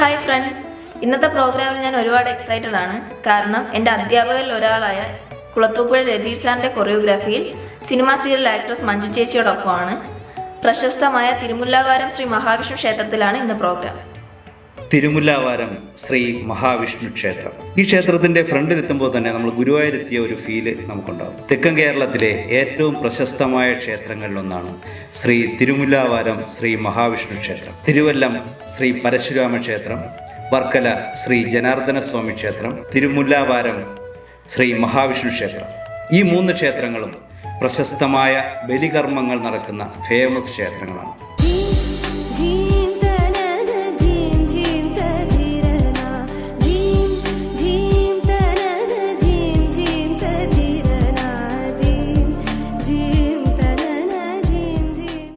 Hi friends, ഇന്നത്തെ പ്രോഗ്രാമിൽ ഞാൻ ഒരുപാട് എക്സൈറ്റഡ് ആണ്. കാരണം എൻ്റെ അധ്യാപകരിൽ ഒരാളായ കുളത്തൂപ്പുഴ രതീഷ് സാറിൻ്റെ കൊറിയോഗ്രാഫിയിൽ സിനിമാ സീരിയൽ ആക്ട്രസ് മഞ്ജു ചേച്ചിയോടൊപ്പമാണ്. പ്രശസ്തമായ തിരുമുല്ലാവാരം ശ്രീ മഹാവിഷ്ണു ക്ഷേത്രത്തിലാണ് ഇന്ന് പ്രോഗ്രാം. തിരുമുല്ലാവാരം ശ്രീ മഹാവിഷ്ണു ക്ഷേത്രം. ഈ ക്ഷേത്രത്തിൻ്റെ ഫ്രണ്ടിലെത്തുമ്പോൾ തന്നെ നമ്മൾ ഗുരുവായൂരെത്തിയ ഒരു ഫീല് നമുക്കുണ്ടാകും. തെക്കൻ കേരളത്തിലെ ഏറ്റവും പ്രശസ്തമായ ക്ഷേത്രങ്ങളിലൊന്നാണ് ശ്രീ തിരുമുല്ലാവാരം ശ്രീ മഹാവിഷ്ണു ക്ഷേത്രം. തിരുവല്ലം ശ്രീ പരശുരാമ ക്ഷേത്രം, വർക്കല ശ്രീ ജനാർദ്ദന സ്വാമി ക്ഷേത്രം, തിരുമുല്ലാവാരം ശ്രീ മഹാവിഷ്ണു ക്ഷേത്രം. ഈ 3 ക്ഷേത്രങ്ങളും പ്രശസ്തമായ ബലികർമ്മങ്ങൾ നടക്കുന്ന ഫേമസ് ക്ഷേത്രങ്ങളാണ്.